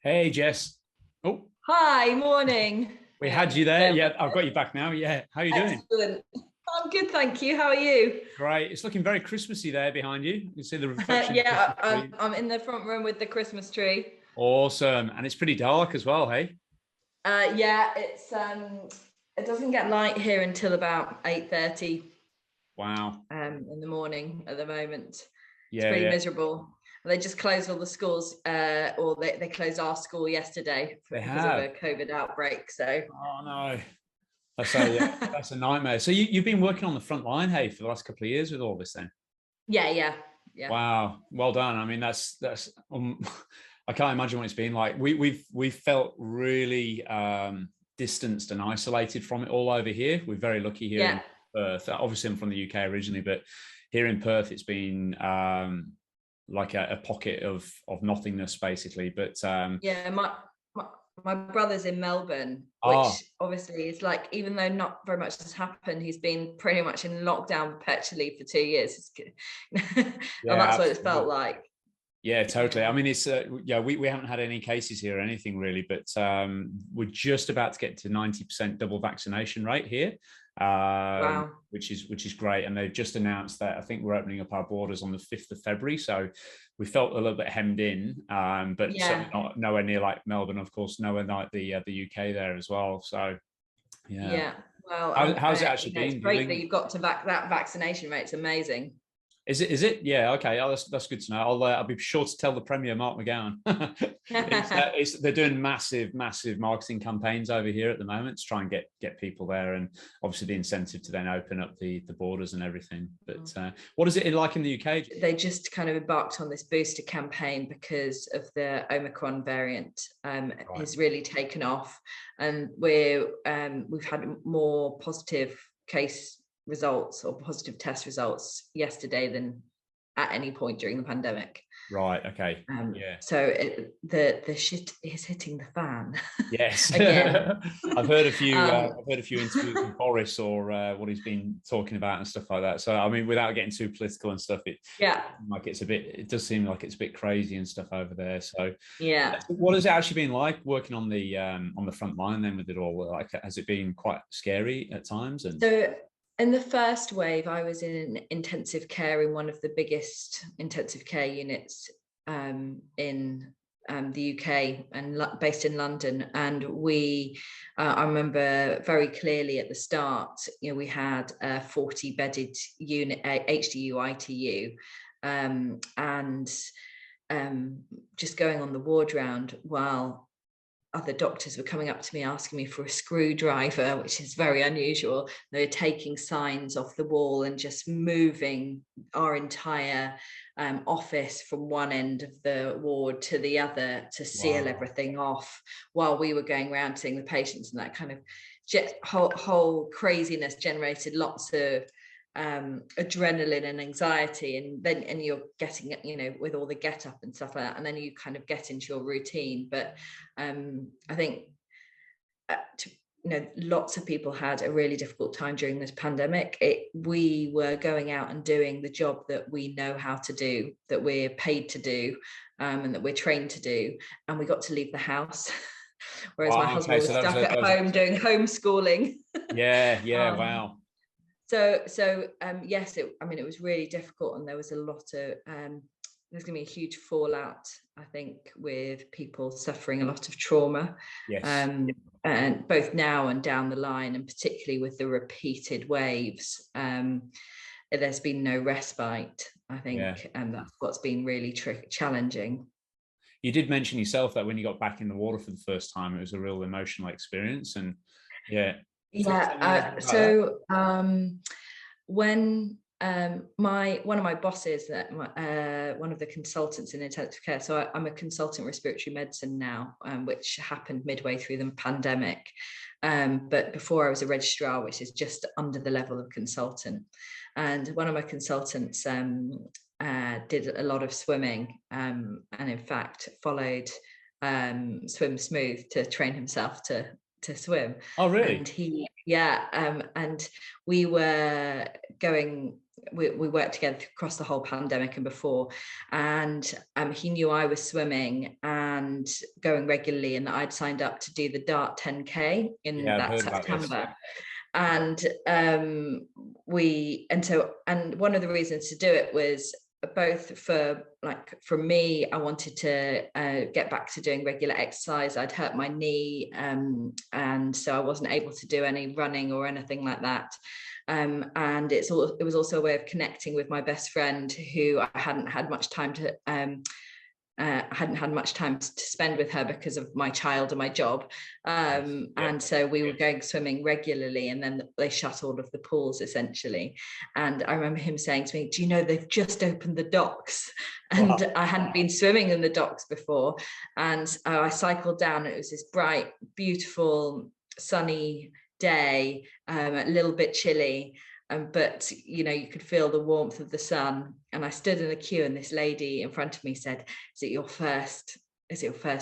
Hey, Jess. Oh, Hi, morning. we had you there. There. Yeah, I've got you back now. Yeah, how you doing? Excellent. I'm good, thank you. How are you? Great. It's looking very Christmassy there behind you. You can see the reflection of the Yeah, Christmas I'm, tree. I'm in the front room with the Christmas tree. Awesome. And it's pretty dark as well, hey? Yeah, it doesn't get light here until about 8:30 Wow. in the morning at the moment. It's Yeah, pretty yeah. miserable. They just closed all the schools, or they closed our school yesterday They because of have. a COVID outbreak. So Oh yeah, that's a nightmare. So you've been working on the front line, hey, for the last couple of years with all this then? yeah. Wow, well done. I mean, that's I can't imagine what it's been like. We've felt really distanced and isolated from it all over here. We're very lucky here in Yeah. Perth. Obviously, I'm from the UK originally, but here in Perth, it's been like a pocket of nothingness, basically. But Yeah, my my brother's in Melbourne, ah, which obviously is like, even though not very much has happened, he's been pretty much in lockdown perpetually for 2 years. It's good. And yeah, that's what it felt absolutely. like. Yeah, totally. Yeah. I mean, it's yeah, we haven't had any cases here or anything really, but we're just about to get to 90% double vaccination rate here, Wow. which is great. And they've just announced that I think we're opening up our borders on the 5th of February. So we felt a little bit hemmed in, but certainly Yeah. not nowhere near like Melbourne, of course, nowhere like the UK there as well. So yeah, Yeah. Well, how's it actually it's been great that dealing? you've got to that vaccination rate. It's amazing. Is it? Is it? Yeah. Okay. Oh, that's good to know. I'll be sure to tell the Premier Mark McGowan. They're doing massive marketing campaigns over here at the moment to try and get people there, and obviously the incentive to then open up the borders and everything. But what is it like in the UK? They just kind of embarked on this booster campaign because of the Omicron variant Right. has really taken off, and we've had more positive case results or positive test results yesterday than at any point during the pandemic. Right. Okay. Yeah. So the shit is hitting the fan Yes, again. I've heard a few interviews with Boris or what he's been talking about and stuff like that. So I mean, without getting too political and stuff, Yeah, like it's a bit. It does seem like it's a bit crazy and stuff over there. So, yeah. what has it actually been like working on the front line then with it all? Like, has it been quite scary at times? And So in the first wave, I was in intensive care in one of the biggest intensive care units in the UK and based in London. And I remember very clearly at the start, we had a 40-bedded unit, HDU, ITU, and just going on the ward round while other doctors were coming up to me asking me for a screwdriver, which is very unusual. They were taking signs off the wall and just moving our entire office from one end of the ward to the other to seal wow, everything off while we were going around seeing the patients. And that kind of whole craziness generated lots of adrenaline and anxiety, and you're getting it, with all the get up and stuff like that, and then you kind of get into your routine. But I think lots of people had a really difficult time during this pandemic. We were going out and doing the job that we know how to do, that we're paid to do, and that we're trained to do, and we got to leave the house. Whereas my wow. Okay, husband so was stuck at that was home doing homeschooling. yeah. um, Wow. so yes, it was really difficult, and there was a lot of there's going to be a huge fallout, I think, with people suffering a lot of trauma, Yes. and both now and down the line, and particularly with the repeated waves. There's been no respite, I Yeah. think, and that's what's been really challenging. You did mention yourself that when you got back in the water for the first time, it was a real emotional experience, and yeah. Tell me a little Yeah. bit about that. So when one of my bosses, one of the consultants in intensive care, so I'm a consultant respiratory medicine now, which happened midway through the pandemic, but before I was a registrar, which is just under the level of consultant. And one of my consultants did a lot of swimming, and in fact followed Swim Smooth to train himself to swim. Oh, And really? and we were going, we worked together across the whole pandemic and before, and he knew I was swimming, and and going regularly, and I'd signed up to do the Dart 10K in that September. And one of the reasons to do it was both for me, I wanted to get back to doing regular exercise. I'd hurt my knee, and so I wasn't able to do any running or anything like that. And it was also a way of connecting with my best friend, who I hadn't had much time to spend with her because of my child and my job. And so we were going swimming regularly, and then they shut all of the pools essentially. And I remember him saying to me, do you know, they've just opened the docks? And I hadn't been swimming in the docks before. And I cycled down, and it was this bright, beautiful, sunny day, a little bit chilly. But you could feel the warmth of the sun. And I stood in a queue, and this lady in front of me said, is it your first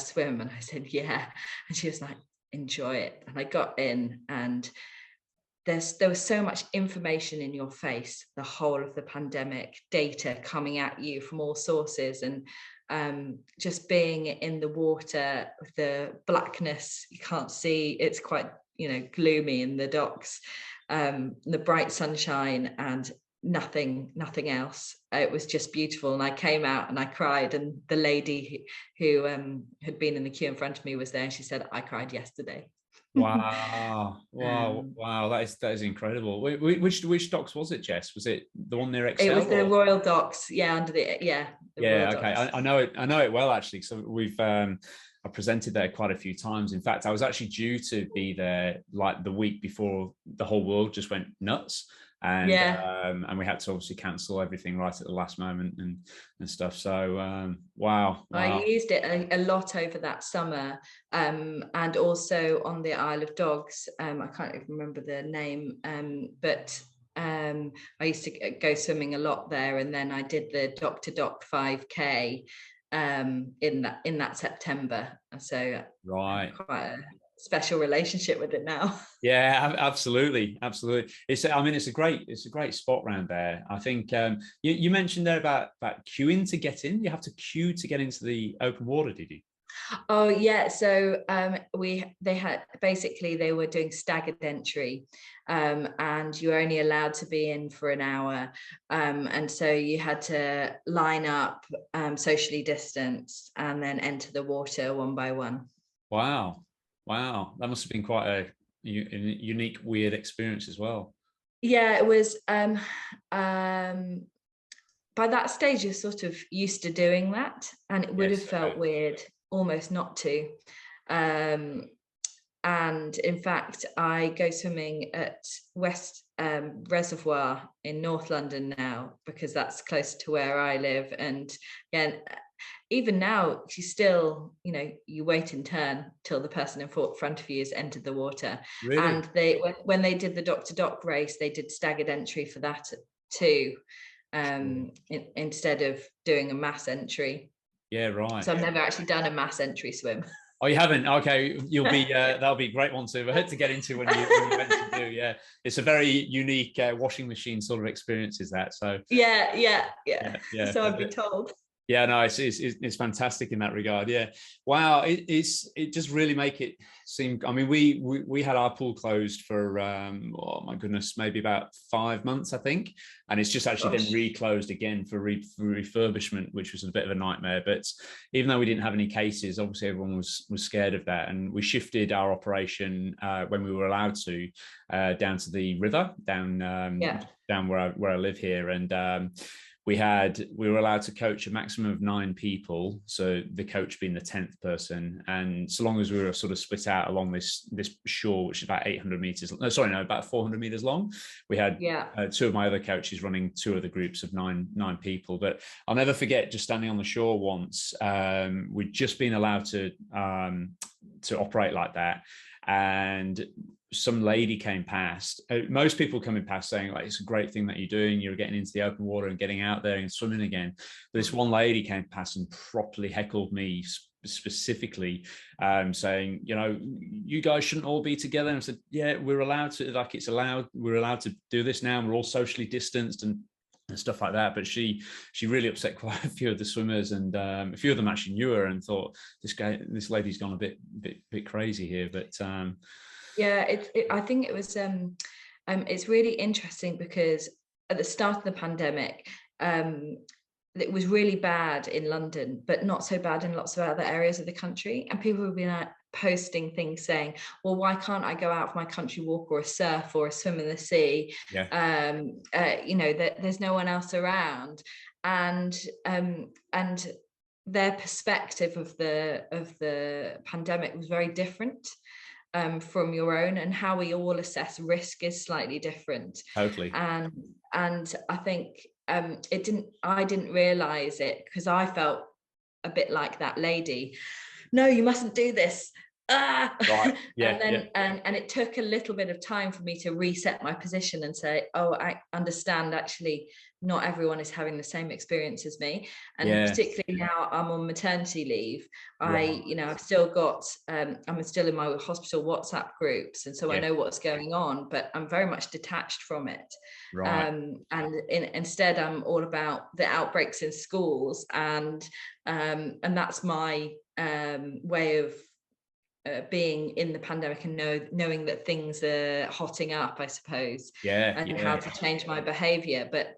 swim? And I said, yeah. And she was like, enjoy it. And I got in, and there was so much information in your face, the whole of the pandemic, data coming at you from all sources, and just being in the water with the blackness, you can't see, it's quite gloomy in the docks, the bright sunshine and nothing else. It was just beautiful. And I came out and I cried, and the lady who had been in the queue in front of me was there, and she said, I cried yesterday. Wow. That is incredible. Which docks was it, Jess? Was it the one near Excel? It was the Royal Docks, under the Royal okay. Docks. I know it well, actually. So we've I presented there quite a few times. In fact, I was actually due to be there like the week before the whole world just went nuts. And we had to obviously cancel everything right at the last moment and stuff. So wow. I used it a lot over that summer, and also on the Isle of Dogs. I can't even remember the name, but I used to go swimming a lot there, and then I did the Dock to Dock 5K in that September. So right, quite a special relationship with it now. Yeah, absolutely. It's a great spot around there. I think you mentioned there about queuing to get in. You have to queue to get into the open water, did you? Oh yeah, so they were doing staggered entry, and you were only allowed to be in for an hour, and so you had to line up, socially distanced, and then enter the water one by one. Wow, that must have been quite a unique, weird experience as well. Yeah, it was. By that stage, you're sort of used to doing that, and it would have felt weird almost not to. And in fact, I go swimming at West Reservoir in North London now, because that's close to where I live. And again, even now, you still, you wait in turn till the person in front of you has entered the water. Really? And when they did the Dock to Dock race, they did staggered entry for that too, instead of doing a mass entry. Yeah, right. So I've never actually done a mass entry swim. Oh, you haven't? Okay, you'll be. That'll be a great one to get into when you eventually do. Yeah, it's a very unique washing machine sort of experience. Is that so? Yeah. So I'd be told. Yeah, no, it's fantastic in that regard. Yeah, wow, it just really make it seem. I mean, we had our pool closed for oh my goodness, maybe about 5 months, I think, and it's just actually then reclosed again for refurbishment, which was a bit of a nightmare. But even though we didn't have any cases, obviously everyone was scared of that, and we shifted our operation when we were allowed to down to the river, down where I live here, and we were allowed to coach a maximum of 9 people, so the coach being the 10th person, and so long as we were sort of split out along this shore, which is about 800 meters, about 400 meters long, we had 2 of my other coaches running 2 other groups of nine people. But I'll never forget just standing on the shore once. We'd just been allowed to operate like that, and some lady came past. Most people coming past saying, like, it's a great thing that you're doing, you're getting into the open water and getting out there and swimming again. But this one lady came past and properly heckled me specifically, saying, you guys shouldn't all be together. And I said, yeah, we're allowed to, we're allowed to do this now, we're all socially distanced and stuff like that. But she really upset quite a few of the swimmers, and a few of them actually knew her and thought, this lady's gone a bit crazy here. But yeah, I think it was it's really interesting because at the start of the pandemic, it was really bad in London, but not so bad in lots of other areas of the country. And people have been posting things saying, well, why can't I go out for my country walk or a surf or a swim in the sea? Yeah. You know, that there's no one else around. And their perspective of the pandemic was very different from your own, and how we all assess risk is slightly different. Totally. And I think I didn't realize it, because I felt a bit like that lady. No, you mustn't do this. Right. Yeah. And it took a little bit of time for me to reset my position and say, oh, I understand, actually not everyone is having the same experience as me. And particularly now I'm on maternity leave, I've still got I'm still in my hospital WhatsApp groups, and so I know what's going on, but I'm very much detached from it. Instead I'm all about the outbreaks in schools, and that's my way of being in the pandemic, and knowing that things are hotting up, I suppose, and how to change my behavior. But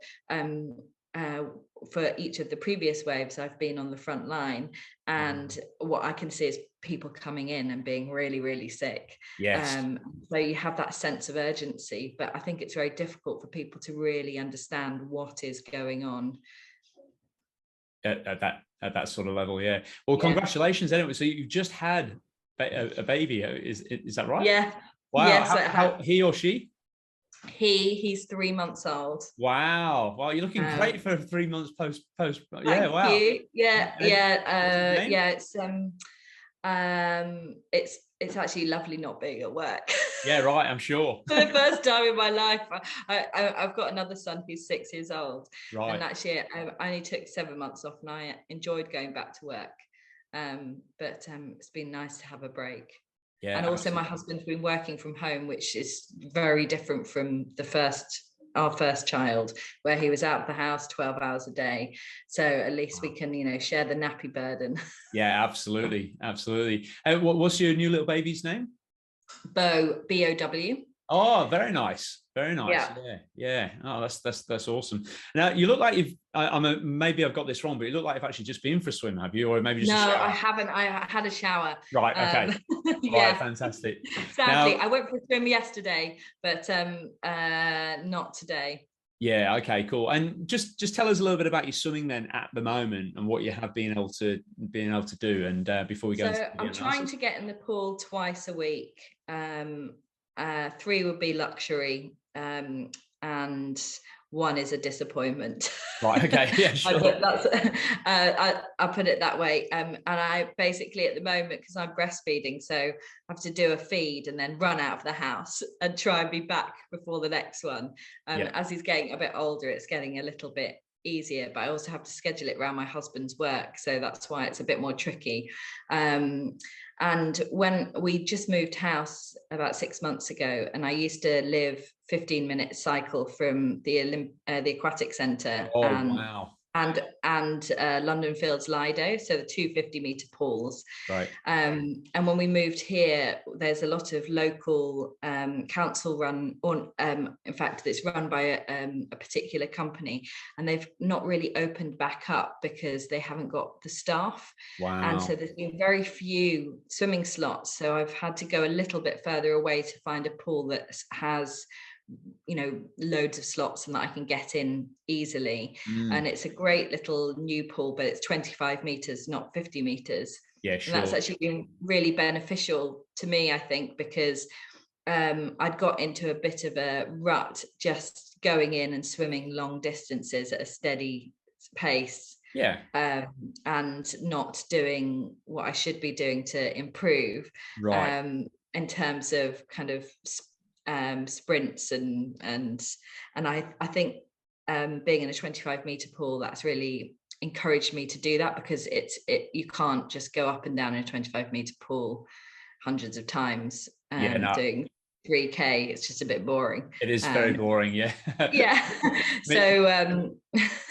for each of the previous waves, I've been on the front line, and what I can see is people coming in and being really, really sick. So you have that sense of urgency, but I think it's very difficult for people to really understand what is going on at that sort of level. Well, congratulations anyway. So you just had a baby, is that right? Yeah. Wow. Yes, how he or she? He's 3 months old. Wow. Well, you're looking great for 3 months post. Thank you. It's actually lovely not being at work. Yeah, right, I'm sure. For the first time in my life, I've got another son who's 6 years old. Right. And actually I only took 7 months off, and I enjoyed going back to work. But it's been nice to have a break. And also absolutely. My husband's been working from home, which is very different from our first child, where he was out of the house 12 hours a day. So at least we can, share the nappy burden. Yeah, absolutely. What's your new little baby's name? Beau, BOW. Oh, very nice. Very nice. Yeah. Oh, that's awesome. Now you look like maybe I've got this wrong, but you look like you've actually just been for a swim, have you? Or maybe just a shower? I haven't. I had a shower. Right. Okay. Right. Fantastic. Sadly, I went for a swim yesterday, but not today. Yeah. Okay. Cool. And just tell us a little bit about your swimming then at the moment, and what you have been able to do. And before we go, I'm trying to get in the pool twice a week. 3 would be luxury, and 1 is a disappointment. Right. Okay. Yeah. Sure. I put it that way. And I basically, at the moment, because I'm breastfeeding, so I have to do a feed and then run out of the house and try and be back before the next one. As he's getting a bit older, it's getting a little bit easier, but I also have to schedule it around my husband's work, so that's why it's a bit more tricky. And when we just moved house about 6 months ago, and I used to live 15-minute cycle from the aquatic centre and London Fields Lido, so the 250-metre pools. Right. And when we moved here, there's a lot of local council run, or in fact, it's run by a particular company, and they've not really opened back up because they haven't got the staff. Wow. And so there's been very few swimming slots. So I've had to go a little bit further away to find a pool that has loads of slots and that I can get in easily. And it's a great little new pool, but it's 25 meters, not 50 meters. Yeah, sure. And that's actually been really beneficial to me, I think, because I'd got into a bit of a rut just going in and swimming long distances at a steady pace. Yeah. And not doing what I should be doing to improve. Right. In terms of kind of sprints and I think being in a 25-meter pool, that's really encouraged me to do that, because you can't just go up and down in a 25-meter pool hundreds of times doing 3K. It's just a bit boring. It is very boring, yeah. Yeah. So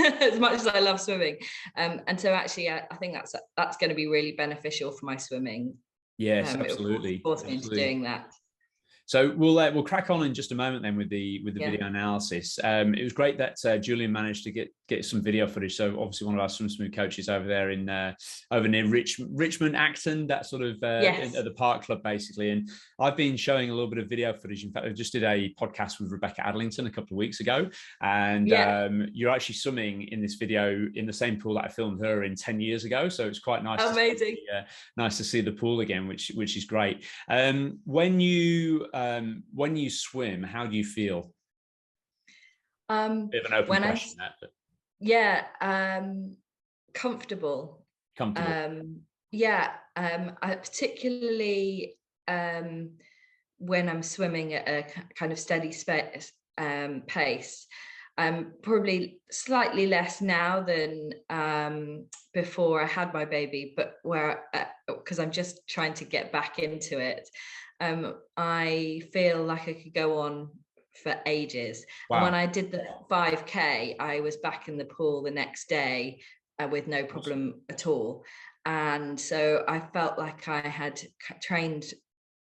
as much as I love swimming, and so actually I think that's going to be really beneficial for my swimming. Yes, absolutely. It will force me into doing that. So we'll crack on in just a moment then with the Yeah. video analysis. It was great that Julian managed to get some video footage. So obviously one of our swim smooth coaches over there in over near Richmond, Acton, that sort of Yes. at the park club basically. And I've been showing a little bit of video footage. In fact, I just did a podcast with Rebecca Adlington a couple of weeks ago, and you're actually swimming in this video in the same pool that I filmed her in 10 years ago. So it's quite nice. Amazing. Nice to see the pool again, which is great. When you swim, how do you feel? Bit of an open question. Comfortable. Comfortable. I particularly when I'm swimming at a kind of steady pace. Probably slightly less now than before I had my baby, but because I'm just trying to get back into it. I feel like I could go on for ages. Wow. And when I did the 5K, I was back in the pool the next day with no problem at all. And so I felt like I had trained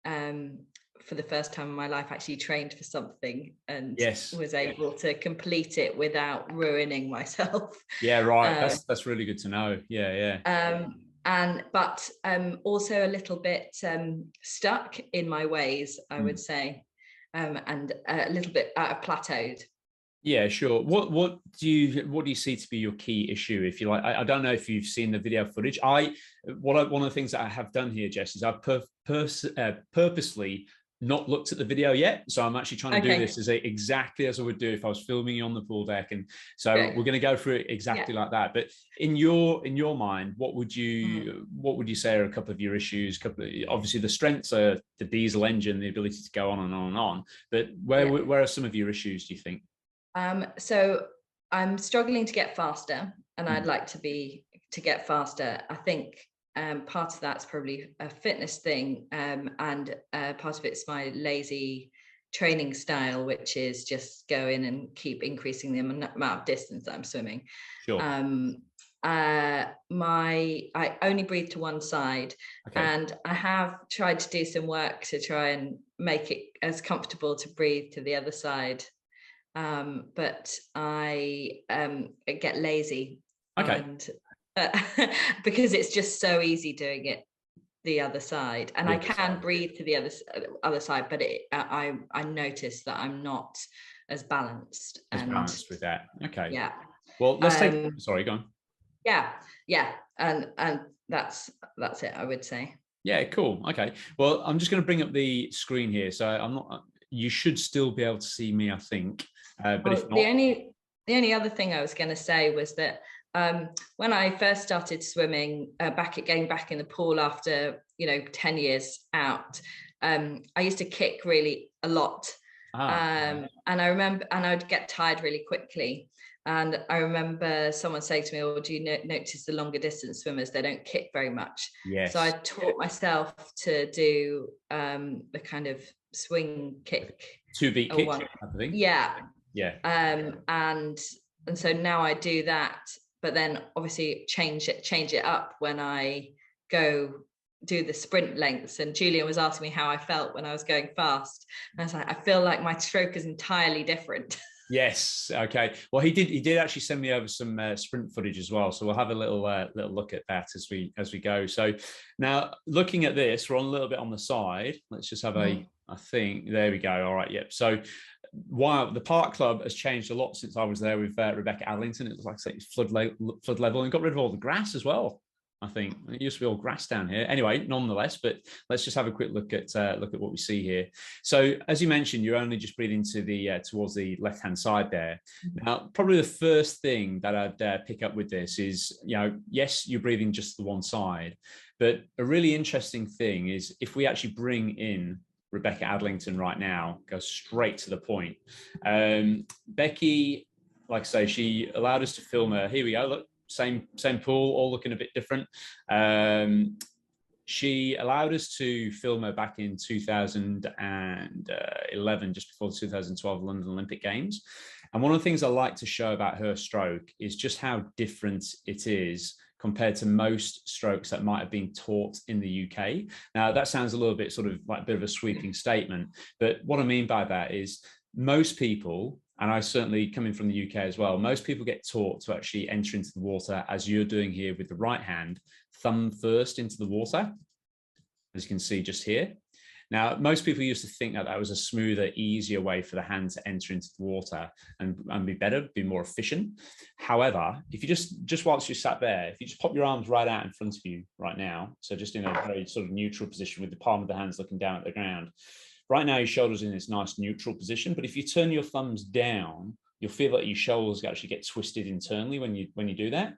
for the first time in my life, actually trained for something, and was able to complete it without ruining myself. Yeah, right. That's really good to know. But also a little bit stuck in my ways, I would say, and a little bit plateaued. Yeah, sure. What do you see to be your key issue, if you like? I don't know if you've seen the video footage. One of the things that I have done here, Jess, is I've purposely not looked at the video yet, so I'm actually trying to do this exactly as I would do if I was filming you on the pool deck, and so we're going to go through it exactly like that. But in your mind, what would you say are a couple of your issues? Obviously the strengths are the diesel engine, the ability to go on and on and on, but where are some of your issues, do you think? So I'm struggling to get faster, and I'd like to get faster. I think part of that's probably a fitness thing, and part of it's my lazy training style, which is just go in and keep increasing the amount of distance that I'm swimming. Sure. I only breathe to one side, and I have tried to do some work to try and make it as comfortable to breathe to the other side. But I get lazy, and because it's just so easy doing it the other side, and I can breathe to the other side, but I notice that I'm not as balanced. Balanced with that. Okay. Yeah. Well, let's take. Sorry, go on. Yeah, and that's it, I would say. Yeah, cool. Okay. Well, I'm just going to bring up the screen here, so I'm not. You should still be able to see me, I think. But if not, the only other thing I was going to say was that when I first started swimming, getting back in the pool after 10 years out, I used to kick really a lot, and I remember, and I'd get tired really quickly. And I remember someone saying to me, "Oh, do you notice the longer distance swimmers? They don't kick very much." Yes. So I taught myself to do the kind of swing kick, 2-beat kick, I think. Yeah. And so now I do that, but then obviously change it up when I go do the sprint lengths. And Julian was asking me how I felt when I was going fast, and I was like, I feel like my stroke is entirely different. Yes. Okay. Well, he did actually send me over some sprint footage as well, so we'll have a little look at that as we go. So now, looking at this, we're on a little bit on the side. Let's just have I think there we go. All right. Yep. So while the park club has changed a lot since I was there with Rebecca Adlington, it was like I say, flood level, and got rid of all the grass as well. I think it used to be all grass down here. Anyway, nonetheless, but let's just have a quick look at what we see here. So, as you mentioned, you're only just breathing to the towards the left-hand side there. Now, probably the first thing that I'd pick up with this is, yes, you're breathing just to the one side, but a really interesting thing is if we actually bring in Rebecca Adlington right now, go straight to the point. Becky, like I say, she allowed us to film her. Here we go. Look. Same pool, all looking a bit different. She allowed us to film her back in 2011, just before the 2012 London Olympic Games. And one of the things I like to show about her stroke is just how different it is compared to most strokes that might have been taught in the UK. Now, that sounds a little bit sort of like a bit of a sweeping statement, but what I mean by that is most people, and I certainly coming from the UK as well, most people get taught to actually enter into the water as you're doing here with the right hand, thumb first into the water, as you can see just here. Now, most people used to think that that was a smoother, easier way for the hand to enter into the water and be better, be more efficient. However, if you just whilst you sat there, if you just pop your arms right out in front of you right now, so just in a very sort of neutral position with the palm of the hands looking down at the ground. Right now, your shoulders in this nice neutral position, but if you turn your thumbs down, you'll feel that your shoulders actually get twisted internally when you do that.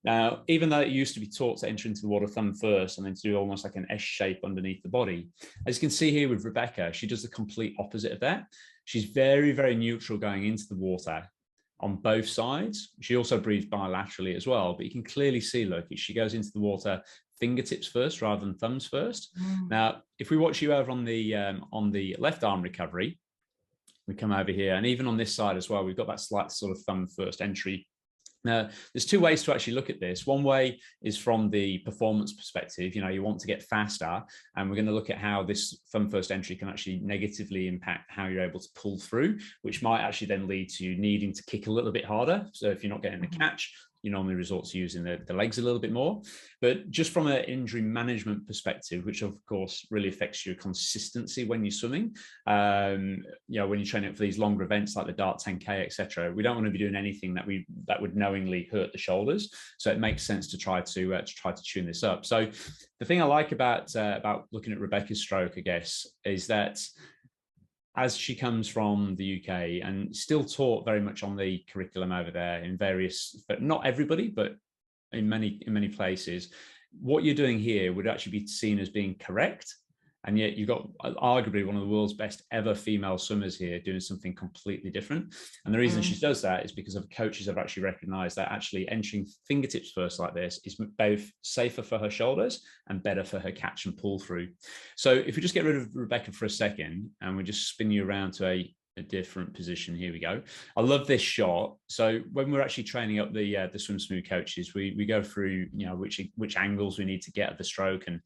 Now, even though it used to be taught to enter into the water thumb first and then to do almost like an S shape underneath the body, as you can see here with Rebecca, she does the complete opposite of that. She's very, very neutral going into the water on both sides. She also breathes bilaterally as well, but you can clearly see, look, she goes into the water fingertips first rather than thumbs first. Now, if we watch you over on the left arm recovery, we come over here, and even on this side as well, we've got that slight sort of thumb first entry. Now, there's two ways to actually look at this. One way is from the performance perspective. You know, you want to get faster, and we're going to look at how this thumb first entry can actually negatively impact how you're able to pull through, which might actually then lead to you needing to kick a little bit harder. So if you're not getting the catch, you normally resort to using the legs a little bit more. But just from an injury management perspective, which of course really affects your consistency when you're swimming, when you're training for these longer events like the Dart 10K, etc., we don't want to be doing anything that would knowingly hurt the shoulders. So it makes sense to try to tune this up. So the thing I like about looking at Rebecca's stroke, I guess, is that as she comes from the UK and still taught very much on the curriculum over there in various, but not everybody, but in many places, what you're doing here would actually be seen as being correct. And yet you've got arguably one of the world's best ever female swimmers here doing something completely different. And the reason she does that is because of coaches have actually recognized that actually entering fingertips first like this is both safer for her shoulders and better for her catch and pull through. So if we just get rid of Rebecca for a second and we just spin you around to a different position. Here we go. I love this shot. So when we're actually training up the swim smooth coaches, we go through, which angles we need to get at the stroke and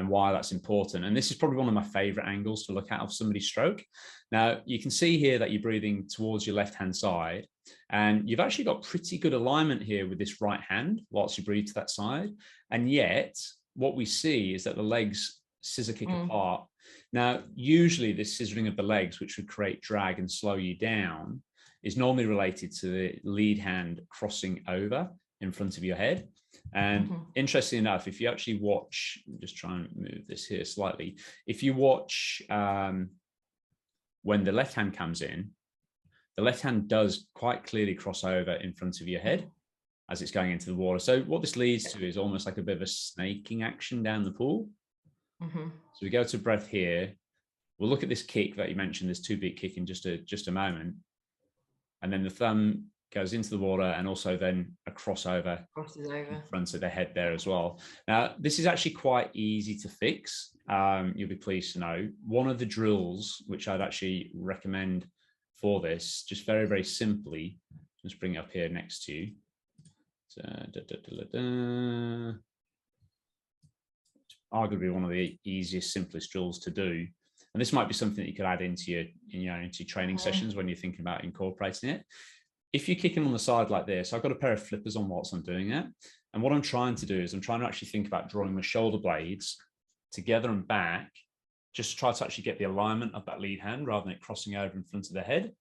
why that's important. And this is probably one of my favorite angles to look at of somebody's stroke. Now you can see here that you're breathing towards your left hand side, and you've actually got pretty good alignment here with this right hand whilst you breathe to that side. And yet what we see is that the legs scissor kick apart. Now, usually this scissoring of the legs, which would create drag and slow you down, is normally related to the lead hand crossing over in front of your head. And interestingly enough, if you actually watch, just try and move this here slightly. If you watch when the left hand comes in, the left hand does quite clearly cross over in front of your head as it's going into the water. So what this leads to is almost like a bit of a snaking action down the pool. So we go to breath here. We'll look at this kick that you mentioned, this 2-beat kick in just a moment. And then the thumb goes into the water and also then a crosses over in front of the head there as well. Now, this is actually quite easy to fix. You'll be pleased to know. One of the drills, which I'd actually recommend for this, just very, very simply, just bring it up here next to you. So, arguably one of the easiest, simplest drills to do. And this might be something that you could add into your training sessions when you're thinking about incorporating it. If you're kicking on the side like this, I've got a pair of flippers on whilst I'm doing it. And what I'm trying to do is I'm trying to actually think about drawing my shoulder blades together and back, just to try to actually get the alignment of that lead hand rather than it crossing over in front of the head.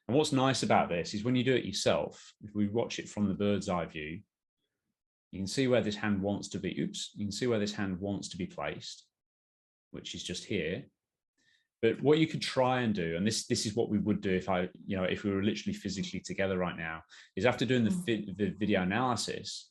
And what's nice about this is when you do it yourself, if we watch it from the bird's eye view, you can see where this hand wants to be. You can see where this hand wants to be placed, which is just here. But what you could try and do, and this is what we would do if we were literally physically together right now, is after doing the video analysis,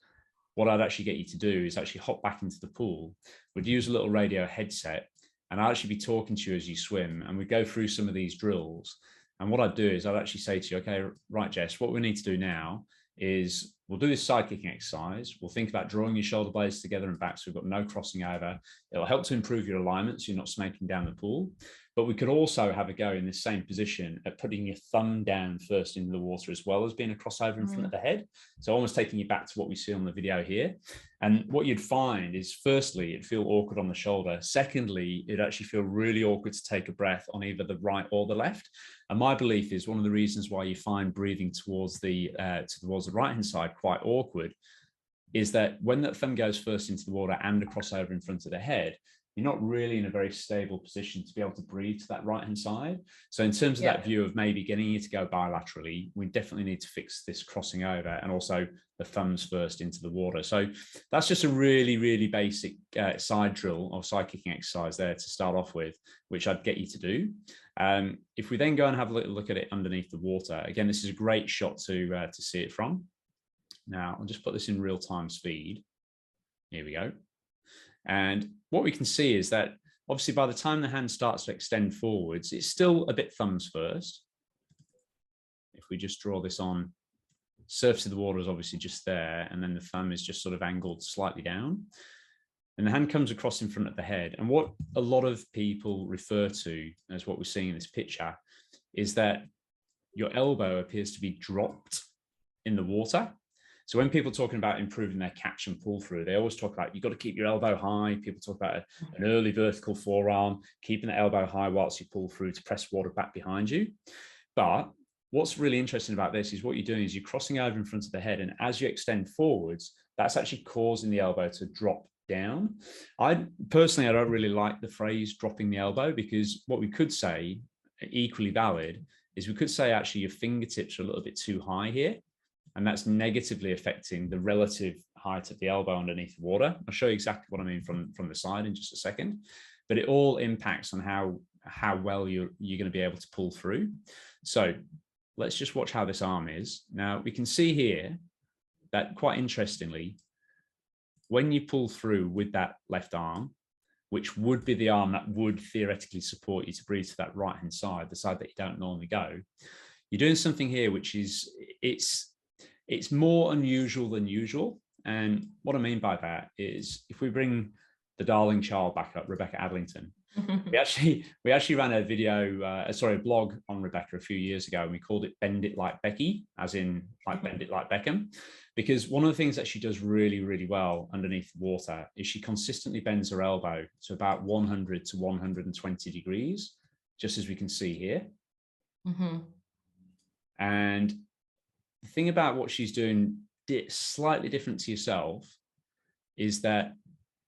what I'd actually get you to do is actually hop back into the pool. We'd use a little radio headset, and I'd actually be talking to you as you swim, and we'd go through some of these drills. And what I'd do is I'd actually say to you, okay, right, Jess, what we need to do now is We'll do this side kicking exercise. We'll think about drawing your shoulder blades together and back so we've got no crossing over. It'll help to improve your alignment so you're not snaking down the pool. But we could also have a go in this same position at putting your thumb down first into the water, as well as being a crossover in front of the head. So almost taking you back to what we see on the video here. And what you'd find is, firstly, it'd feel awkward on the shoulder. Secondly, it'd actually feel really awkward to take a breath on either the right or the left. And my belief is one of the reasons why you find breathing towards the right-hand side quite awkward is that when that thumb goes first into the water and a crossover in front of the head, you're not really in a very stable position to be able to breathe to that right-hand side. So in terms of that view of maybe getting you to go bilaterally, we definitely need to fix this crossing over and also the thumbs first into the water. So that's just a really, really basic side drill or side kicking exercise there to start off with, which I'd get you to do. If we then go and have a little look at it underneath the water, again, this is a great shot to see it from. Now, I'll just put this in real-time speed. Here we go. And what we can see is that obviously by the time the hand starts to extend forwards, it's still a bit thumbs first. If we just draw this on, surface of the water is obviously just there, and then the thumb is just sort of angled slightly down. And the hand comes across in front of the head. And what a lot of people refer to as what we're seeing in this picture is that your elbow appears to be dropped in the water. So when people are talking about improving their catch and pull through, they always talk about you've got to keep your elbow high. People talk about an early vertical forearm, keeping the elbow high whilst you pull through to press water back behind you. But what's really interesting about this is what you're doing is you're crossing over in front of the head, and as you extend forwards, that's actually causing the elbow to drop down. I don't really like the phrase dropping the elbow, because what we could say, equally valid, is we could say actually your fingertips are a little bit too high here. And that's negatively affecting the relative height of the elbow underneath the water. I'll show you exactly what I mean from the side in just a second, but it all impacts on how well you're going to be able to pull through. So let's just watch how this arm is. Now we can see here that, quite interestingly, when you pull through with that left arm, which would be the arm that would theoretically support you to breathe to that right-hand side, the side that you don't normally go, you're doing something here which is, it's more unusual than usual. And what I mean by that is, if we bring the darling child back up, Rebecca Adlington, we actually ran a a blog on Rebecca a few years ago, and we called it Bend It Like Becky, as in like Bend It Like Beckham, because one of the things that she does really, really well underneath the water is she consistently bends her elbow to about 100 to 120 degrees, just as we can see here. And the thing about what she's doing slightly different to yourself is that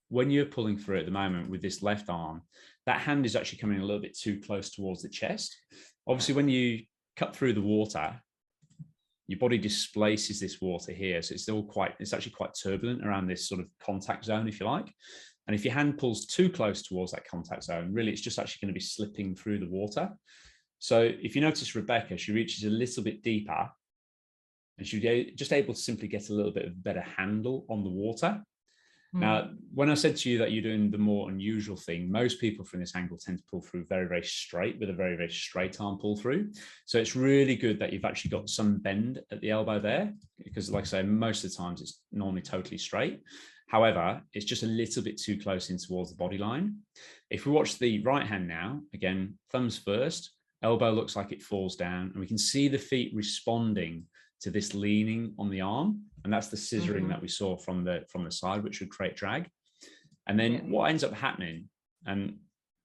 when you're pulling through at the moment with this left arm, that hand is actually coming a little bit too close towards the chest. Obviously, when you cut through the water, your body displaces this water here. So it's actually quite turbulent around this sort of contact zone, if you like. And if your hand pulls too close towards that contact zone, really, it's just actually going to be slipping through the water. So if you notice Rebecca, she reaches a little bit deeper, and she's just able to simply get a little bit of better handle on the water. Now, when I said to you that you're doing the more unusual thing, most people from this angle tend to pull through very, very straight with a very, very straight arm pull through. So it's really good that you've actually got some bend at the elbow there, because like I say, most of the times it's normally totally straight. However, it's just a little bit too close in towards the body line. If we watch the right hand now, again, thumbs first, elbow looks like it falls down, and we can see the feet responding to this leaning on the arm, and that's the scissoring that we saw from the side, which would create drag. And then what ends up happening, and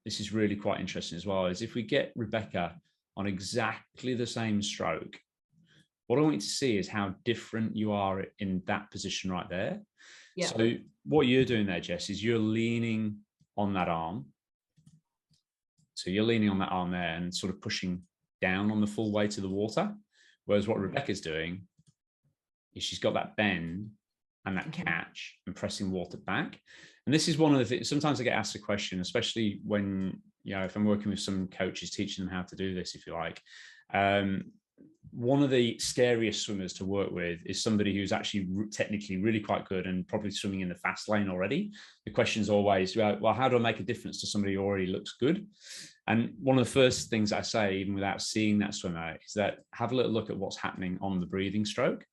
this is really quite interesting as well, is if we get Rebecca on exactly the same stroke, what I want you to see is how different you are in that position right there. So what you're doing there, Jess, is you're leaning on that arm. So you're leaning on that arm there and sort of pushing down on the full weight of the water. Whereas what Rebecca's doing is she's got that bend and that catch and pressing water back. And this is one of the things, sometimes I get asked a question, especially when, if I'm working with some coaches, teaching them how to do this, if you like. One of the scariest swimmers to work with is somebody who's actually technically really quite good and probably swimming in the fast lane already. The question is always, well, how do I make a difference to somebody who already looks good? And one of the first things I say, even without seeing that swimmer, is that have a little look at what's happening on the breathing stroke.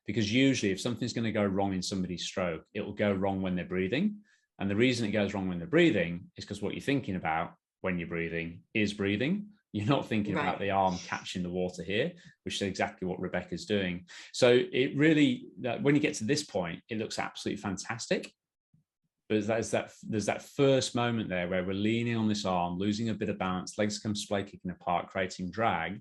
because usually if something's going to go wrong in somebody's stroke, it will go wrong when they're breathing. And the reason it goes wrong when they're breathing is because what you're thinking about when you're breathing is breathing. You're not thinking about the arm catching the water here, which is exactly what Rebecca's doing. So it really, when you get to this point, it looks absolutely fantastic. But there's that first moment there where we're leaning on this arm, losing a bit of balance, legs come splay kicking apart, creating drag,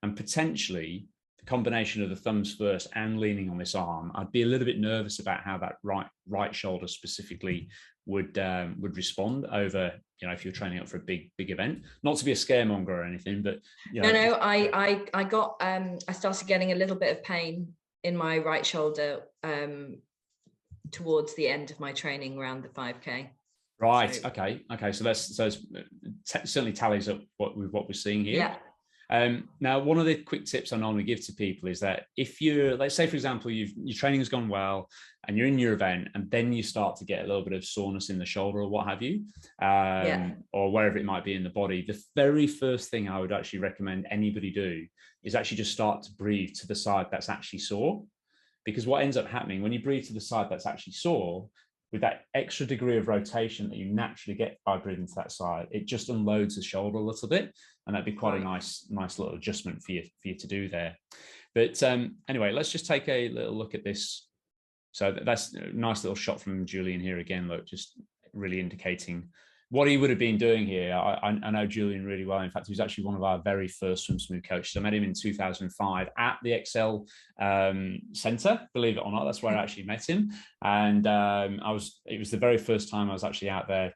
and potentially the combination of the thumbs first and leaning on this arm. I'd be a little bit nervous about how that right shoulder specifically would respond over, you know, if you're training up for a big event. Not to be a scaremonger or anything, but you know, no, I got I started getting a little bit of pain in my right shoulder towards the end of my training around the 5K. Right. So, okay. So that's certainly tallies up with what we're seeing here. Yeah. Now, one of the quick tips I normally give to people is that if you're, let's say, for example, your training has gone well and you're in your event and then you start to get a little bit of soreness in the shoulder or what have you, or wherever it might be in the body, the very first thing I would actually recommend anybody do is actually just start to breathe to the side that's actually sore. Because what ends up happening when you breathe to the side that's actually sore, with that extra degree of rotation that you naturally get by breathing to that side, it just unloads the shoulder a little bit, and that'd be quite a nice little adjustment for you to do there. But anyway, let's just take a little look at this. So that's a nice little shot from Julian here again. Look, just really indicating what he would have been doing here. I know Julian really well. In fact, he was actually one of our very first swim smooth coaches. I met him in 2005 at the Excel Centre, believe it or not. That's where I actually met him. And it was the very first time I was actually out there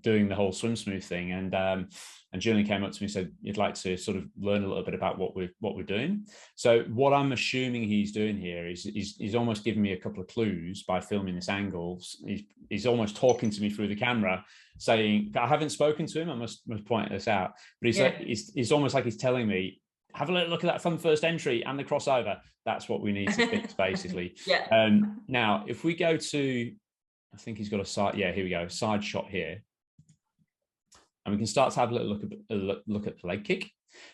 doing the whole swim smooth thing. And Julian came up to me and said, you'd like to sort of learn a little bit about what we're doing. So what I'm assuming he's doing here is he's almost giving me a couple of clues by filming this angle. He's almost talking to me through the camera, saying, I haven't spoken to him, I must point this out, but he's almost like he's telling me, have a little look at that thumb first entry and the crossover. That's what we need to fix, basically. Now, if we go to, I think he's got a side, here we go, side shot here. And we can start to have a little look at the leg kick.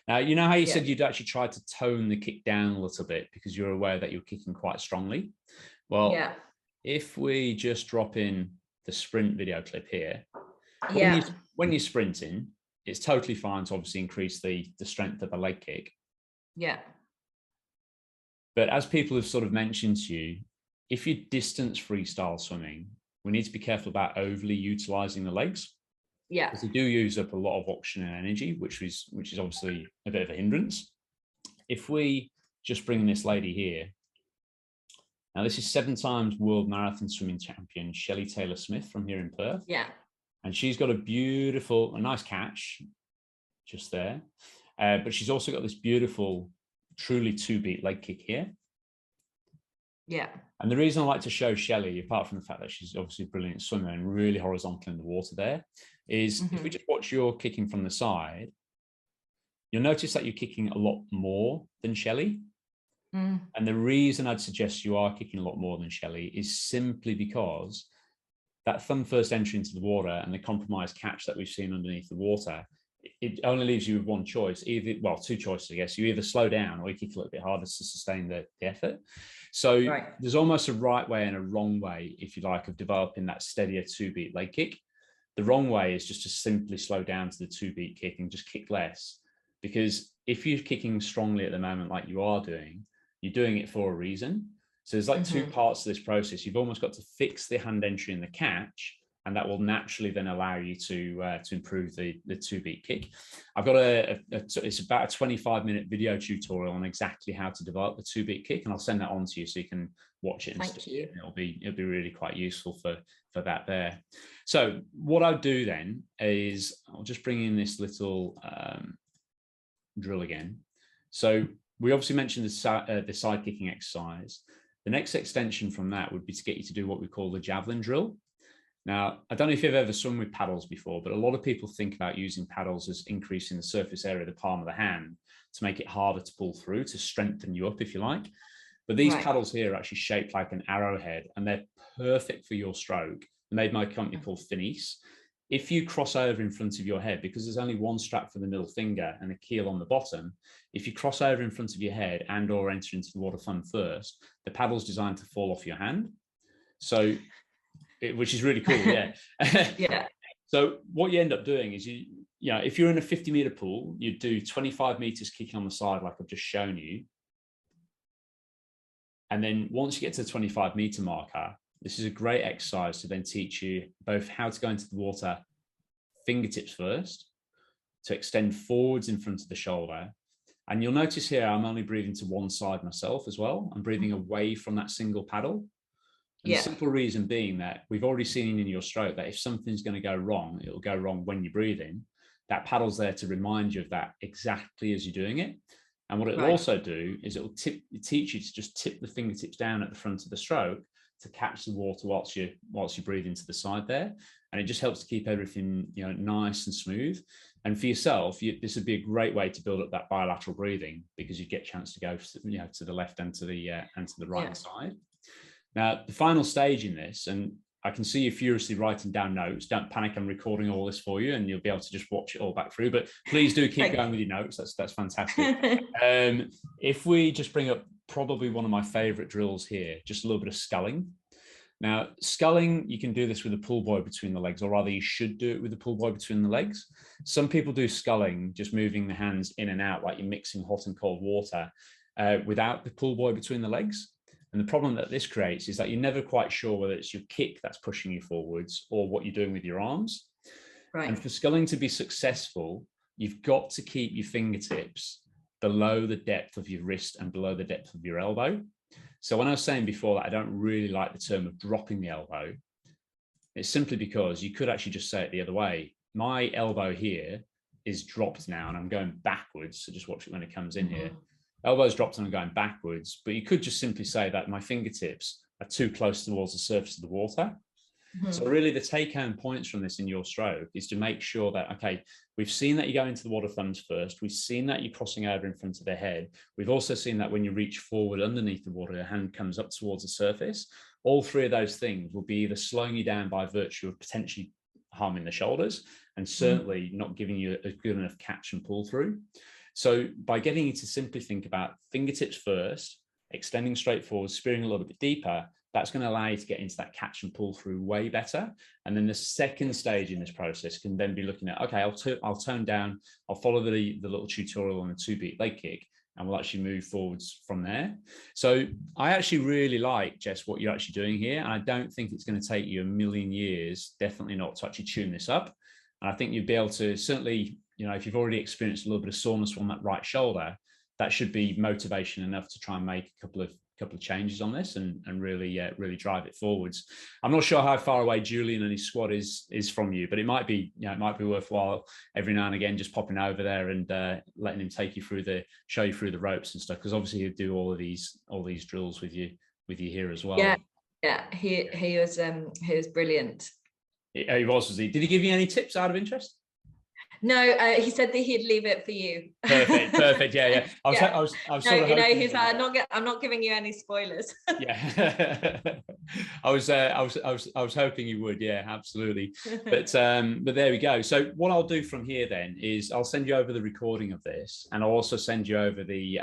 Now, you know how you said you'd actually try to tone the kick down a little bit because you're aware that you're kicking quite strongly. Well, if we just drop in the sprint video clip here, when you're sprinting, it's totally fine to obviously increase the strength of the leg kick. Yeah. But as people have sort of mentioned to you, if you're distance freestyle swimming, we need to be careful about overly utilizing the legs. Yeah, because they do use up a lot of oxygen and energy, which is obviously a bit of a hindrance. If we just bring this lady here, now this is 7 times world marathon swimming champion Shelley Taylor-Smith from here in Perth. Yeah, and she's got a nice catch just there, but she's also got this beautiful, truly 2-beat leg kick here. Yeah. And the reason I like to show Shelley, apart from the fact that she's obviously a brilliant swimmer and really horizontal in the water there, is if we just watch your kicking from the side, you'll notice that you're kicking a lot more than Shelley. And the reason I'd suggest you are kicking a lot more than Shelley is simply because that thumb first entry into the water and the compromised catch that we've seen underneath the water, it only leaves you with one choice, two choices, I guess. You either slow down or you kick a little bit harder to sustain the effort. So there's almost a right way and a wrong way, if you like, of developing that steadier 2-beat leg kick. The wrong way is just to simply slow down to the 2-beat kick and just kick less. Because if you're kicking strongly at the moment like you are doing, you're doing it for a reason. So there's like 2 parts to this process. You've almost got to fix the hand entry and the catch, and that will naturally then allow you to improve the 2-beat kick. I've got it's about a 25-minute video tutorial on exactly how to develop the 2-beat kick, and I'll send that on to you so you can watch it. Thank you. It'll be really quite useful for that there. So what I'll do then is I'll just bring in this little drill again. So we obviously mentioned the side kicking exercise. The next extension from that would be to get you to do what we call the Javelin drill. Now, I don't know if you've ever swum with paddles before, but a lot of people think about using paddles as increasing the surface area of the palm of the hand to make it harder to pull through, to strengthen you up, if you like. But these paddles here are actually shaped like an arrowhead, and they're perfect for your stroke. They're made by a company called Finis. if you cross over in front of your head, because there's only one strap for the middle finger and a keel on the bottom, if you cross over in front of your head and or enter into the water thumb first, the paddle's designed to fall off your hand. So, which is really cool, yeah. Yeah. So what you end up doing is you know, if you're in a 50-meter pool, you do 25 meters kicking on the side, like I've just shown you. And then once you get to the 25-meter marker, this is a great exercise to then teach you both how to go into the water fingertips first, to extend forwards in front of the shoulder. And you'll notice here, I'm only breathing to one side myself as well. I'm breathing away from that single paddle. And the simple reason being that we've already seen in your stroke that if something's going to go wrong, it'll go wrong when you breathe in. That paddle's there to remind you of that exactly as you're doing it. And what it'll also do is it'll teach you to just tip the fingertips down at the front of the stroke to catch the water whilst you breathe into the side there. And it just helps to keep everything, you know, nice and smooth. And for yourself, this would be a great way to build up that bilateral breathing, because you get a chance to go, you know, to the left and to the right side. Now, the final stage in this, and I can see you furiously writing down notes. Don't panic, I'm recording all this for you and you'll be able to just watch it all back through, but please do keep going with your notes. That's fantastic. If we just bring up probably one of my favorite drills here, just a little bit of sculling. Now, sculling, you can do this with a pull buoy between the legs, or rather you should do it with a pull buoy between the legs. Some people do sculling, just moving the hands in and out like you're mixing hot and cold water without the pull buoy between the legs. And the problem that this creates is that you're never quite sure whether it's your kick that's pushing you forwards or what you're doing with your arms. Right. And for sculling to be successful, you've got to keep your fingertips below the depth of your wrist and below the depth of your elbow. So when I was saying before that I don't really like the term of dropping the elbow, it's simply because you could actually just say it the other way. My elbow here is dropped now and I'm going backwards. So just watch it when it comes in here. Elbows dropped and I'm going backwards, but you could just simply say that my fingertips are too close towards the surface of the water. So really the take-home points from this in your stroke is to make sure that, okay, we've seen that you go into the water thumbs first. We've seen that you're crossing over in front of the head. We've also seen that when you reach forward underneath the water, your hand comes up towards the surface. All three of those things will be either slowing you down by virtue of potentially harming the shoulders and certainly not giving you a good enough catch and pull through. So by getting you to simply think about fingertips first, extending straight forward, spearing a little bit deeper, that's going to allow you to get into that catch and pull through way better. And then the second stage in this process can then be looking at, okay, I'll tone down, I'll follow the little tutorial on the 2-beat leg kick, and we'll actually move forwards from there. So I actually really like, Jess, what you're actually doing here. And I don't think it's going to take you a million years, definitely not, to actually tune this up. And I think you'd be able to certainly, you know, if you've already experienced a little bit of soreness on that right shoulder, that should be motivation enough to try and make a couple of changes on this and really drive it forwards. I'm not sure how far away Julian and his squad is from you, but it might be, you know, it might be worthwhile every now and again just popping over there and letting him take you through show you through the ropes and stuff, because obviously he'll do all these drills with you here as well. Yeah, he was brilliant. He was he? Did he give you any tips out of interest? No, he said that he'd leave it for you. Perfect. Yeah. I was sort of, you know, he's I'm not giving you any spoilers. Yeah, I was hoping you would. Yeah, absolutely. But there we go. So what I'll do from here then is I'll send you over the recording of this, and I'll also send you over the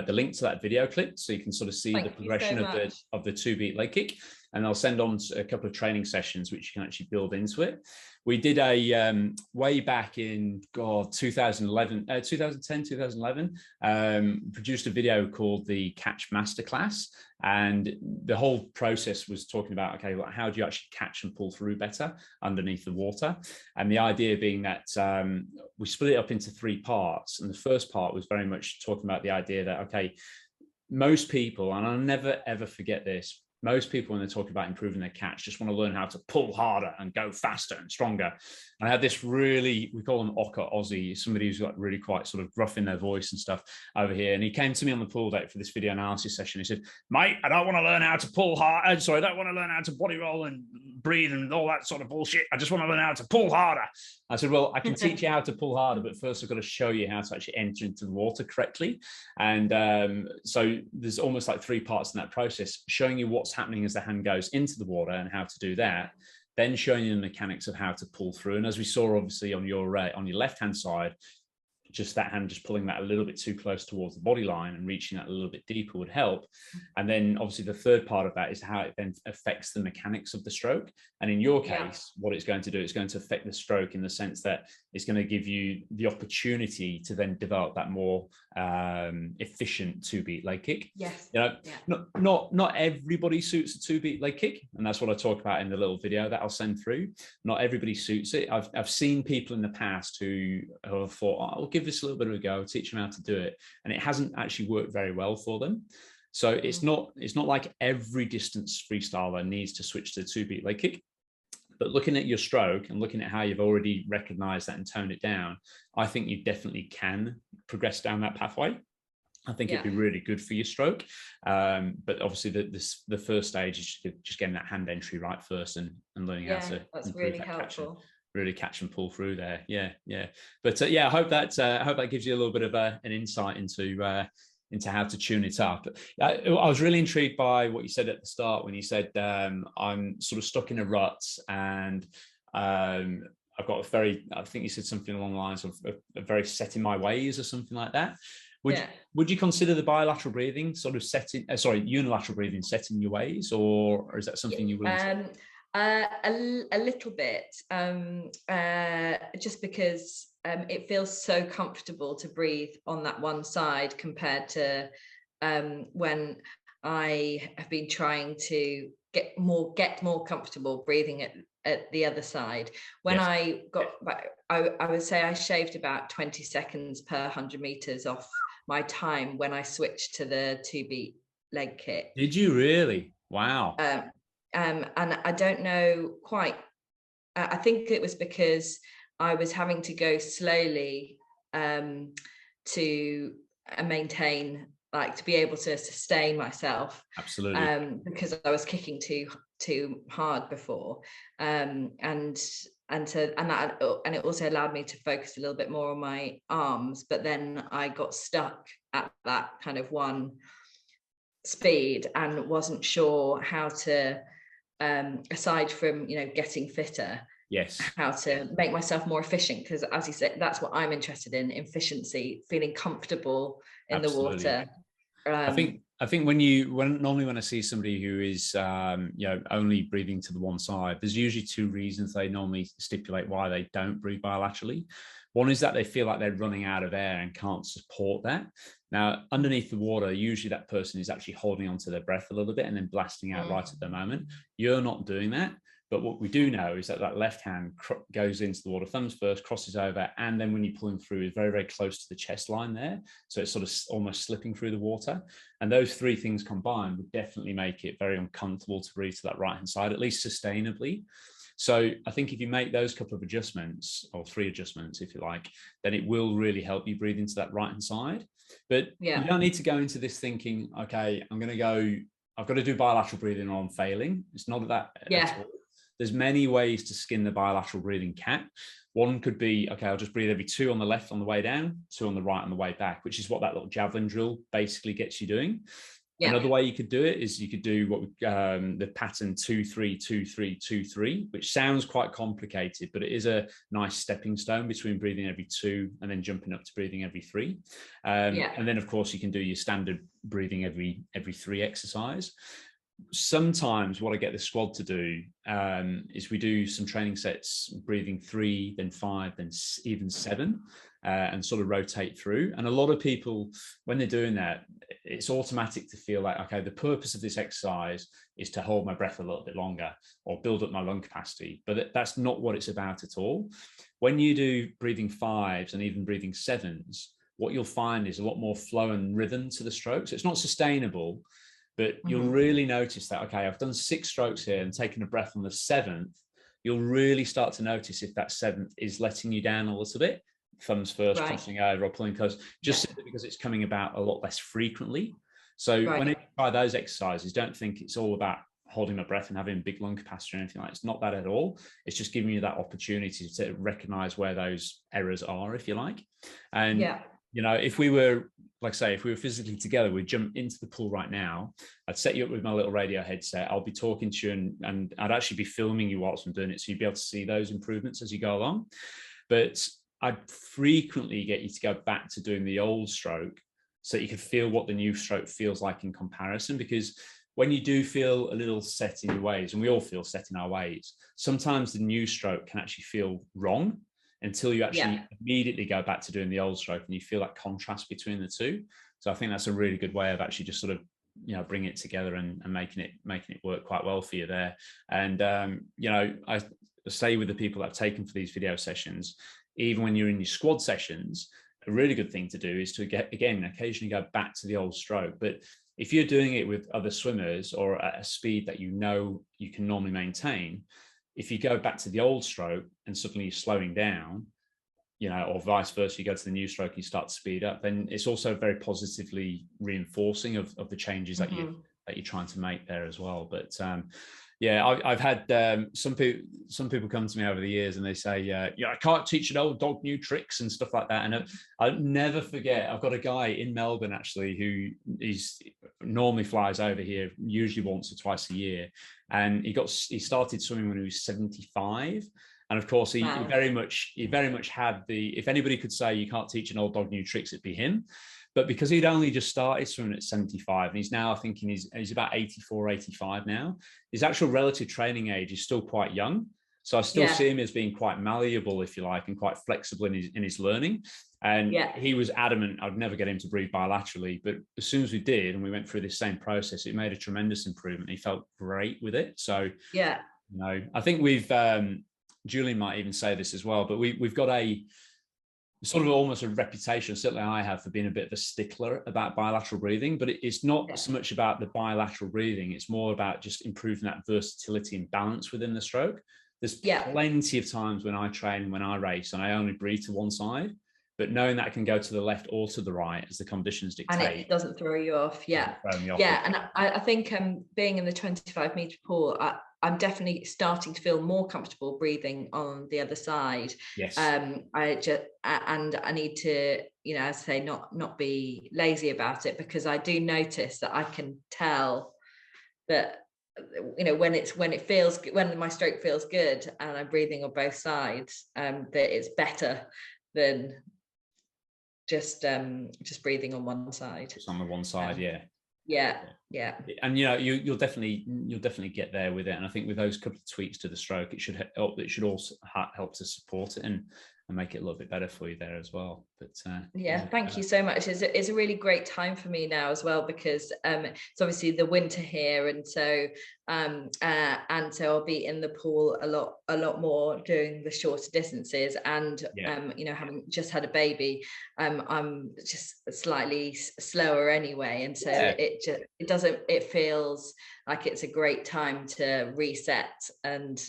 link to that video clip, so you can sort of see the progression of the 2-beat leg kick. And I'll send on a couple of training sessions which you can actually build into it. We did a way back in 2011, produced a video called the Catch Masterclass, and the whole process was talking about, okay, well, how do you actually catch and pull through better underneath the water? And the idea being that we split it up into 3 parts, and the first part was very much talking about the idea that, okay, most people, and I'll never ever forget this, most people, when they're talking about improving their catch, just want to learn how to pull harder and go faster and stronger. And I had this really, we call them Ocker Aussie, somebody who's got really quite sort of gruff in their voice and stuff over here. And he came to me on the pool deck for this video analysis session. He said, mate, I don't want to learn how to pull hard. Sorry, I don't want to learn how to body roll and breathe and all that sort of bullshit. I just want to learn how to pull harder. I said, well, I can teach you how to pull harder, but first I've got to show you how to actually enter into the water correctly. And so there's almost like 3 parts in that process, showing you what's happening as the hand goes into the water and how to do that. then showing you the mechanics of how to pull through. And as we saw, obviously, on your left-hand side, just that hand just pulling that a little bit too close towards the body line and reaching that a little bit deeper would help. And then obviously the third part of that is how it then affects the mechanics of the stroke. And in your case, what it's going to do, it's going to affect the stroke in the sense that it's going to give you the opportunity to then develop that more efficient 2-beat leg kick. Yes. You know, not everybody suits a 2-beat leg kick, and that's what I talk about in the little video that I'll send through. Not everybody suits it. I've seen people in the past who have thought, oh, I'll give this a little bit of a go, teach them how to do it, and it hasn't actually worked very well for them. So it's not like every distance freestyler needs to switch to the 2-beat leg kick. But looking at your stroke and looking at how you've already recognized that and toned it down, I think you definitely can progress down that pathway. I think it'd be really good for your stroke. But obviously the first stage is just getting that hand entry right first and learning how to that's really helpful. Really catch and pull through there. But I hope that gives you a little bit of an insight into how to tune it up. I was really intrigued by what you said at the start when you said I'm sort of stuck in a rut, and I've got I think you said something along the lines of a very set in my ways or something like that. Would you consider the bilateral breathing sort of unilateral breathing setting your ways, or is that something you wouldn't? A little bit, just because it feels so comfortable to breathe on that one side compared to when I have been trying to get more comfortable breathing at the other side. When I would say I shaved about 20 seconds per 100 meters off my time when I switched to the 2-beat leg kick. Did you really? Wow. And I don't know quite, I think it was because I was having to go slowly to maintain, like, to be able to sustain myself. Absolutely. Because I was kicking too hard before. And it also allowed me to focus a little bit more on my arms, but then I got stuck at that kind of one speed and wasn't sure how to, aside from getting fitter, how to make myself more efficient, because as you said, that's what I'm interested in, efficiency, feeling comfortable in the water. I think when I see somebody who is only breathing to the one side, there's usually two reasons they normally stipulate why they don't breathe bilaterally. One is that they feel like they're running out of air and can't support that. Now, underneath the water, usually that person is actually holding onto their breath a little bit and then blasting out right at the moment. You're not doing that. But what we do know is that left hand goes into the water, thumbs first, crosses over, and then when you pull him through, is very, very close to the chest line there. So it's sort of almost slipping through the water. And those three things combined would definitely make it very uncomfortable to breathe to that right-hand side, at least sustainably. So I think if you make those couple of adjustments, or 3 adjustments, if you like, then it will really help you breathe into that right-hand side. But you don't need to go into this thinking, okay, I've got to do bilateral breathing or I'm failing. It's not that at all. There's many ways to skin the bilateral breathing cat. One could be, okay, I'll just breathe every 2 on the left on the way down, 2 on the right on the way back, which is what that little javelin drill basically gets you doing. Another way you could do it is you could do what the pattern 2-3-2-3-2-3, which sounds quite complicated, but it is a nice stepping stone between breathing every 2 and then jumping up to breathing every 3. And then, of course, you can do your standard breathing every 3 exercise. Sometimes what I get the squad to do is we do some training sets, breathing 3, then 5, then even 7, and sort of rotate through. And a lot of people, when they're doing that, it's automatic to feel like, okay, the purpose of this exercise is to hold my breath a little bit longer or build up my lung capacity. But that's not what it's about at all. When you do breathing 5s and even breathing 7s, what you'll find is a lot more flow and rhythm to the stroke. So it's not sustainable, but you'll really notice that, okay, I've done 6 strokes here and taken a breath on the 7th. You'll really start to notice if that 7th is letting you down a little bit, thumbs first, crossing over or pulling close, just simply because it's coming about a lot less frequently. So when you try those exercises, don't think it's all about holding my breath and having big lung capacity or anything like that. It's not that at all. It's just giving you that opportunity to recognize where those errors are, if you like. And you know, if we were, like say, if we were physically together, we'd jump into the pool right now. I'd set you up with my little radio headset. I'll be talking to you, and I'd actually be filming you whilst I'm doing it, so you'd be able to see those improvements as you go along. But I'd frequently get you to go back to doing the old stroke so that you could feel what the new stroke feels like in comparison. Because when you do feel a little set in your ways, and we all feel set in our ways, sometimes the new stroke can actually feel wrong until you actually immediately go back to doing the old stroke, and you feel that contrast between the two. So I think that's a really good way of actually just sort of, you know, bringing it together and making it work quite well for you there. And you know, I say with the people that I've taken for these video sessions, even when you're in your squad sessions, a really good thing to do is to occasionally go back to the old stroke. But if you're doing it with other swimmers or at a speed that you know you can normally maintain, if you go back to the old stroke and suddenly you're slowing down, you know, or vice versa, you go to the new stroke, you start to speed up, then it's also very positively reinforcing of the changes that you're trying to make there as well. But yeah, I've had some people come to me over the years and they say, yeah, I can't teach an old dog new tricks and stuff like that. And I'll never forget, I've got a guy in Melbourne actually who normally flies over here, usually once or twice a year, and he started swimming when he was 75. And of course, he very much had the, if anybody could say you can't teach an old dog new tricks, it'd be him. But because he'd only just started swimming at 75, and he's now thinking he's about 84, 85 now, his actual relative training age is still quite young. So I still see him as being quite malleable, if you like, and quite flexible in his learning. And he was adamant I'd never get him to breathe bilaterally. But as soon as we did, and we went through this same process, it made a tremendous improvement. He felt great with it. So, you know, I think we've, Julian might even say this as well, but we've got a sort of almost a reputation, certainly I have, for being a bit of a stickler about bilateral breathing. But it's not so much about the bilateral breathing. It's more about just improving that versatility and balance within the stroke. There's plenty of times when I train, when I race, and I only breathe to one side, but knowing that I can go to the left or to the right as the conditions dictate. And it doesn't throw you off. And I think being in the 25-meter pool, I'm definitely starting to feel more comfortable breathing on the other side. I need to, you know, as I say, not be lazy about it, because I do notice that I can tell that, you know, when my stroke feels good and I'm breathing on both sides, that it's better than just breathing on one side. Just on the one side, And you know, you'll definitely get there with it. And I think with those couple of tweaks to the stroke, it should help. It should also help to support it and make it a little bit better for you there as well. But thank you so much. It's a really great time for me now as well, because it's obviously the winter here, and so I'll be in the pool a lot more doing the shorter distances, and you know, having just had a baby, I'm just slightly slower anyway, and so it feels like it's a great time to reset and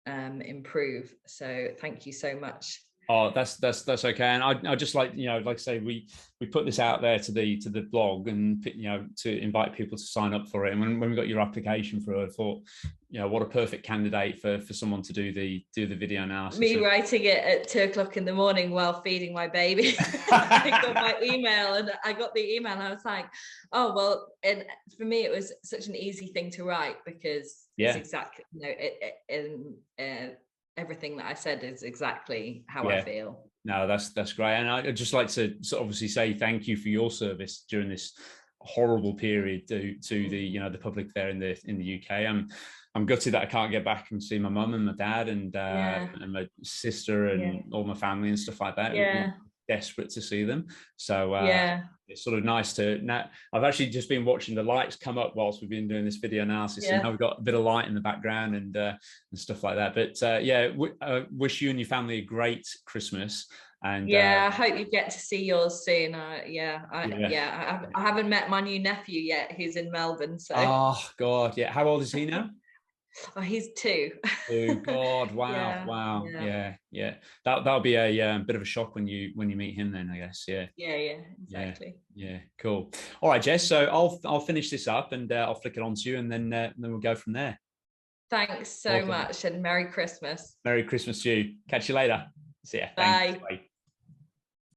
improve. So thank you so much. Oh, that's okay. And I just like, you know, like I say, we put this out there to the blog, and, you know, to invite people to sign up for it. And when we got your application through, I thought, you know, what a perfect candidate for someone to do the video analysis. Me writing it at 2:00 in the morning while feeding my baby. I got my email, and I got the email, and I was like, oh well. And for me, it was such an easy thing to write, because it's exactly, you know, everything that I said is exactly how I feel. No, that's great. And I'd just like to obviously say thank you for your service during this horrible period to the, you know, the public there in the UK. I'm gutted that I can't get back and see my mum and my dad and my sister and all my family and stuff like that. I'm desperate to see them. So it's sort of nice to now. I've actually just been watching the lights come up whilst we've been doing this video analysis, and now we've got a bit of light in the background and stuff like that. But wish you and your family a great Christmas. And I hope you get to see yours soon. I haven't met my new nephew yet, who's in Melbourne. So oh god, how old is he now? Oh, he's 2. Oh god, wow. Yeah. That'll be a bit of a shock when you meet him then, I guess. Exactly. Yeah, cool. All right, Jess, so I'll finish this up, and I'll flick it on to you, and then we'll go from there. Thanks so much, and Merry Christmas. Merry Christmas to you. Catch you later. See ya. Bye. Thanks. Bye.